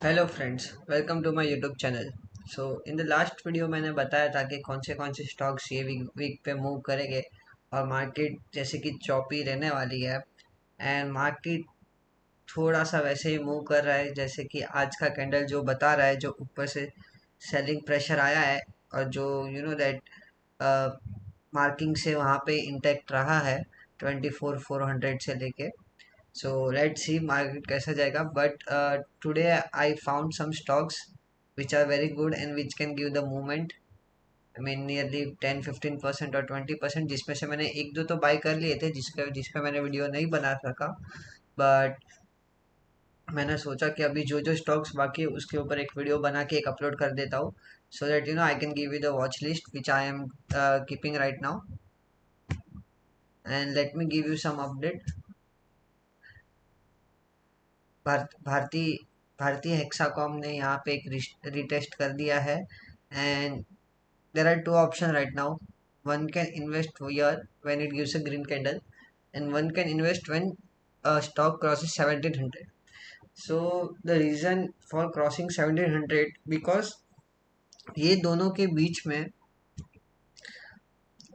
Hello friends, welcome to my YouTube channel. So in the last video मैंने बताया था कि कौन से स्टॉक्स ये वीक पे मूव करेंगे और मार्केट जैसे कि चौपी रहने वाली है। एंड मार्केट थोड़ा सा वैसे ही मूव कर रहा है जैसे कि आज का कैंडल जो बता रहा है, जो ऊपर से सेलिंग प्रेशर आया है और जो यू नो दैट मार्किंग से वहाँ पे इंटैक्ट रहा है 24,400 से लेके। So let's see market कैसा जाएगा. But today I found some stocks which are very good and which can give the movement. I mean nearly 10-15% और 20%, जिसमें से मैंने एक दो तो बाय कर लिए थे जिसपे मैंने वीडियो नहीं बना सका. बट मैंने सोचा कि अभी जो जो स्टॉक्स बाकी है उसके ऊपर एक वीडियो बना के एक अपलोड कर देता हूँ, so that I can give you the watch list which I am keeping right now. And let me give you some update. Bharti Bharti Hexacom ने यहाँ पे एक रिटेस्ट कर दिया है. And there are two option right now. One can invest here when it gives a green candle, and one can invest when stock crosses 1700. So the reason for crossing 1700 because ये दोनों के बीच में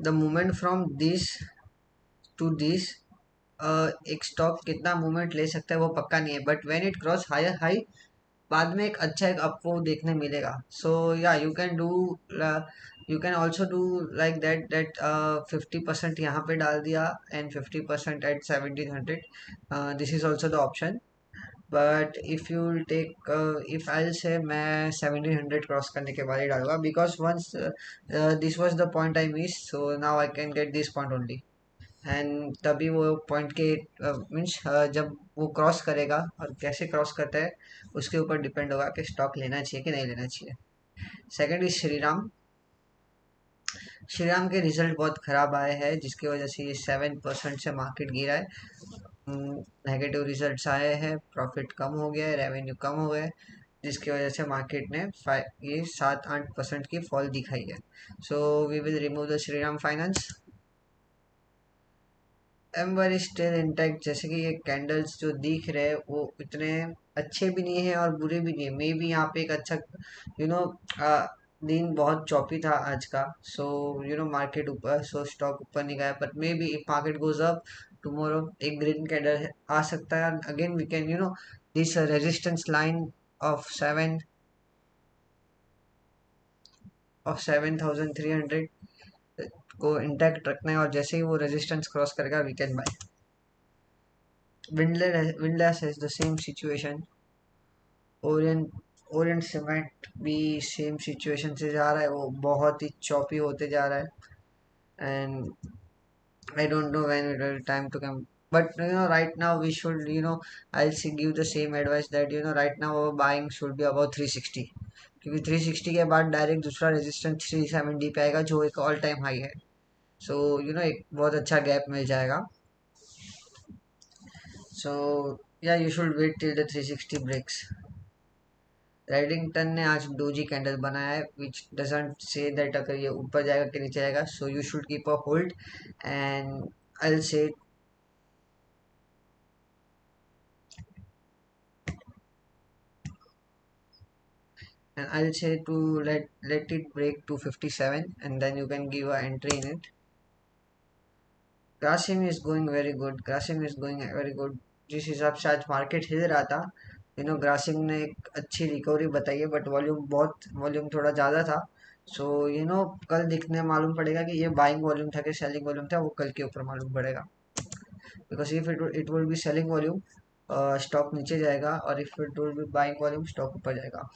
the movement from this to this, एक stock कितना movement ले सकता है वो पक्का नहीं है. But when it cross higher high, बाद में एक अच्छा एक आपको देखने मिलेगा. So yeah you can also do like that 50% यहाँ पे डाल दिया and 50% at 1700. This is also the option. But if you take if I say मैं 1700 क्रॉस करने के बाद ही डालूंगा because once this was the point I miss, so now I can get this point only. And तभी वो point के means जब वो क्रॉस करेगा और कैसे क्रॉस करता है उसके ऊपर डिपेंड होगा कि स्टॉक लेना चाहिए कि नहीं लेना चाहिए. Second is Shriram. श्रीराम के रिजल्ट बहुत खराब आए हैं जिसकी वजह से ये 7% से मार्केट गिरा है. नेगेटिव रिजल्ट्स आए हैं, प्रॉफिट कम हो गया है, रेवेन्यू कम हो गया है, जिसकी वजह से मार्केट ने ये 7-8% की फॉल दिखाई है. So we will remove the Shriram finance. Amber still intact. जैसे कि ये कैंडल्स जो दिख रहे हैं वो इतने अच्छे भी नहीं है और बुरे भी नहीं है. मे बी यहाँ पे एक अच्छा यू नो दिन बहुत चौपी था आज का. सो मार्केट ऊपर, सो स्टॉक ऊपर नहीं गया. But may be if market goes up tomorrow एक ग्रीन कैंडल आ सकता है. Again we can this resistance line of 7,300 को इंटैक्ट रखना है और जैसे ही वो रेजिस्टेंस क्रॉस करेगा we can buy. Windlass has the same situation. Orient Orient cement भी सेम सिचुएशन से जा रहा है, वो बहुत ही चॉपी होते जा रहा है. And I don't know when it will time to come. But right now we should I give the same advice that right now our buying should be about 360, क्योंकि 360 के बाद डायरेक्ट दूसरा रेजिस्टेंस 370 पे आएगा जो एक ऑल टाइम हाई है. सो एक बहुत अच्छा गैप मिल जाएगा. So yeah you should wait till the 360 breaks. Redington ने आज डोजी कैंडल बनाया है विच डजंट से दैट अगर ये ऊपर जाएगा कि नीचे जाएगा. So you should keep a hold. And I से I'll say to let it break 257 and then you can give a entry in it. Grasim is going very good. Grasim is going very good. जिस हिसाब से आज market हिल रहा था, ग्रासिम ने एक अच्छी रिकवरी बताई है. बट वॉल्यूम थोड़ा ज़्यादा था. सो कल दिखने मालूम पड़ेगा कि ये बाइंग वॉल्यूम था कि सेलिंग वॉल्यूम था, वो कल के ऊपर मालूम पड़ेगा. Because if it will be selling volume, stock नीचे जाएगा, और if it will be buying volume stock ऊपर जाएगा.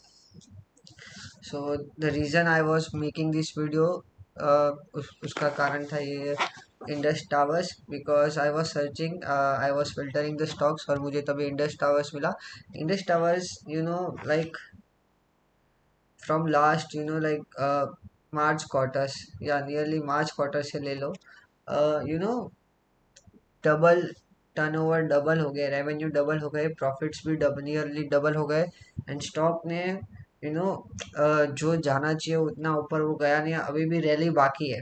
So the reason I was making this video, उसका कारण था ये Indus Towers. Because I was searching, I was filtering the stocks और मुझे तभी इंडस टावर्स मिला. Indus Towers like from last March quarters या नियरली मार्च क्वार्टर से ले लो, you know double turnover double हो गए, रेवेन्यू डबल हो गए, प्रॉफिट्स भी नियरली डबल हो गए. एंड स्टॉक ने यू नो जो जाना चाहिए उतना ऊपर वो गया नहीं, अभी भी रैली बाकी है.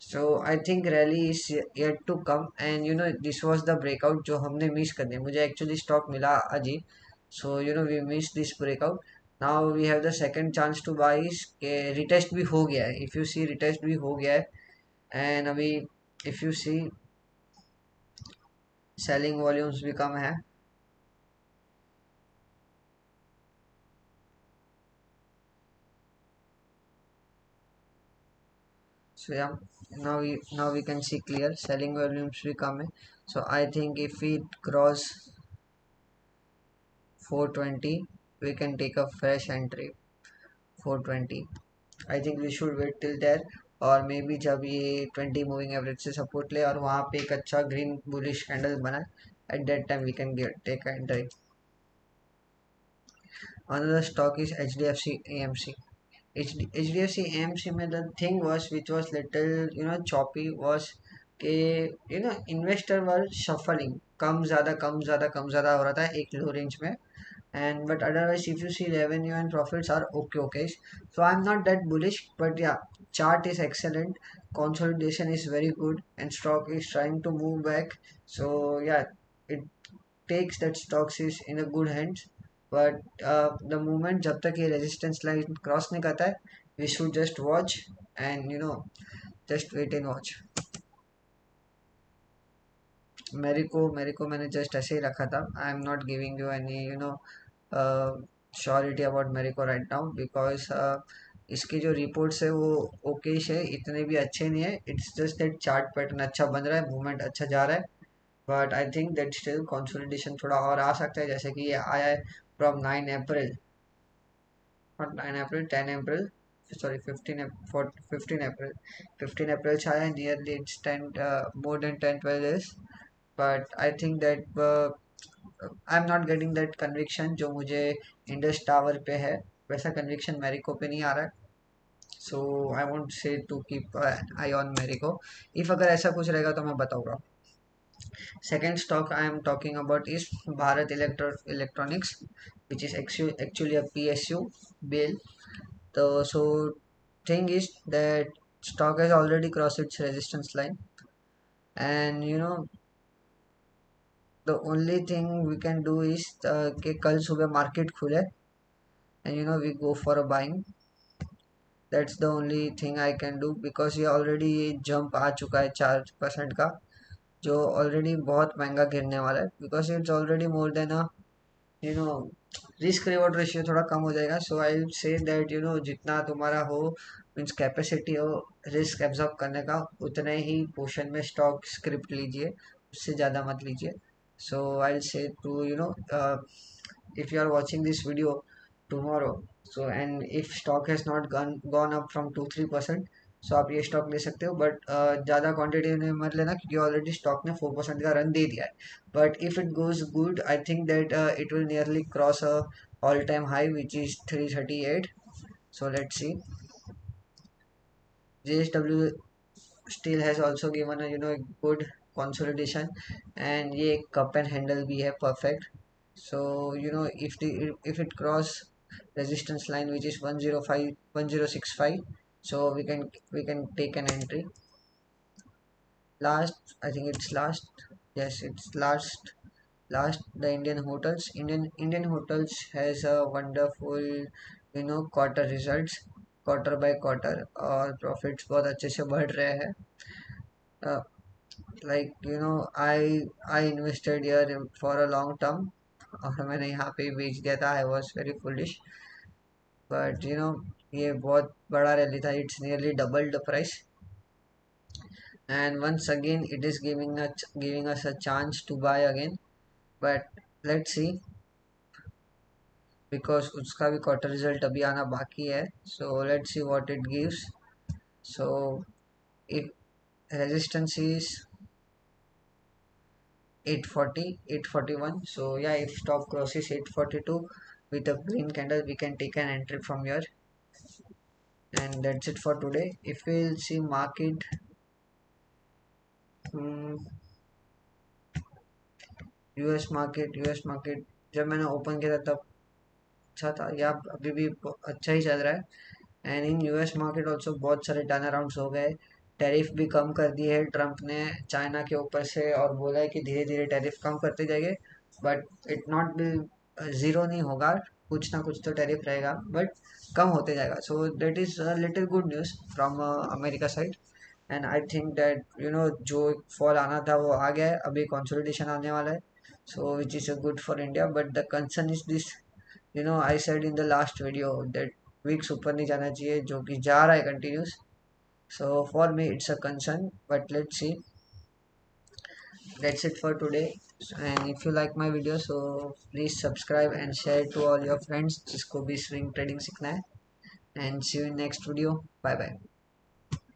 So I think rally is yet to come. And this was the breakout जो हमने मिस कर दिया. मुझे एक्चुअली स्टॉक मिला आज ही, So we missed this breakout. Now we have the second chance to buy is के retest भी हो गया है. If you see retest भी हो गया है and अभी if you see selling volumes भी कम है. So yeah, now we can see clear selling volumes भी कम है. So I think if we cross 420 we can take a fresh entry 420. I think we should wait till there और may be जब ये 20 moving average से support ले और वहाँ पे एक अच्छा ग्रीन बुलिश कैंडल बना at that time we can get take entry. Another stock is HDFC AMC. HDFC AMC में the thing was which was little choppy was कि investor were shuffling कम ज़्यादा हो रहा था एक लो रेंज में. And but otherwise if you see revenue and profits are okay, so I'm not that bullish, but yeah, chart is excellent, consolidation is very good, and stock is trying to move back. So yeah, it takes that stocks is in a good hands. But the moment जब तक ये resistance line cross नहीं करता है we should just watch and just wait and watch. मेरे को मैंने just ऐसे ही रखा था. I am not giving you any surety about Marico right now because इसकी जो रिपोर्ट्स है वो ओकेश है, इतने भी अच्छे नहीं है. It's just that chart pattern अच्छा बन रहा है, मूवमेंट अच्छा जा रहा है. But I think that still consolidation थोड़ा और आ सकता है, जैसे कि ये आया है from 9 April, not 9 April, 10 April, sorry 15 अप्रैल 15 अप्रैल से आया है. Nearly it's 10 more than 10-12 days. But I think that I am not getting that conviction जो मुझे इंडस टावर पे है, वैसा कन्विक्शन मेरिको पे नहीं आ रहा है. So I want say to keep eye on Marico. If अगर ऐसा कुछ रहेगा तो मैं बताऊंगा. Second stock I am talking about is Bharat electronics which is actually a PSU BEL. तो so thing is that stock has already crossed its resistance line, and the only thing we can do is कि कल सुबह market खुले and we go for a buying. That's the only thing I can do because ये already ये jump आ चुका है 4% का, जो ऑलरेडी बहुत महंगा गिरने वाला है because it's already more than a you know risk reward ratio थोड़ा कम हो जाएगा. सो आई से दैट जितना तुम्हारा हो मीन्स कैपेसिटी हो रिस्क एब्जॉर्ब करने का, उतने ही पोर्शन में स्टॉक स्क्रिप्ट लीजिए, उससे ज़्यादा मत लीजिए. सो आई से to if you are watching this video tomorrow, so and if stock has not gone up from 2-3%, सो आप ये स्टॉक ले सकते हो. बट ज़्यादा क्वांटिटी में मत लेना क्योंकि ऑलरेडी स्टॉक ने 4% का रन दे दिया है. But if it goes good I think that it will nearly cross a all time high which is 338. So let's see. JSW still has also given a a good consolidation, and ये cup and handle भी है perfect. So if it cross resistance line which is 105 1065, so we can take an entry. Last, I think it's last. Yes, it's last. The Indian Hotels has a wonderful quarter results, quarter by quarter, और profits बहुत अच्छे से बढ़ रहे हैं. uh, like I invested here for a long term और मैंने यहाँ पे बेच दिया था. I was very foolish. But ये बहुत बड़ा रैली था. It's nearly double the price, and once again it is giving us a chance to buy again. But let's see because उसका भी क्वार्टर रिजल्ट अभी आना बाकी है. So let's see what it gives. So if resistance is 840 841, so yeah, if stop crosses 842 with a green candle we can take an entry from here. And that's it for today. If we'll see market, hmm, US market जब मैंने open किया था तब अच्छा था, या अभी भी अच्छा ही चल रहा है. And in US market also बहुत सारे टर्न अराउंड्स हो गए. टैरिफ भी कम कर दिए है ट्रम्प ने चाइना के ऊपर से, और बोला है कि धीरे धीरे टैरिफ कम करते जाएंगे. But it not be zero नहीं होगा, कुछ ना कुछ तो टैरिफ रहेगा, बट कम होते जाएगा। So that is little good news from America side. And I think that जो फॉल आना था वो आ गया है, अभी कंसोलिडेशन आने वाला है। So which is a good for India, but the concern is this, I said in the last video that weeks ऊपर नहीं जाना चाहिए, जो कि जा रहा है continues. So for me, it's a concern, but let's see. That's it for today. And if you like my video, so please subscribe and share to all your friends जिसको भी swing trading सीखना है. And see you in next video. Bye bye.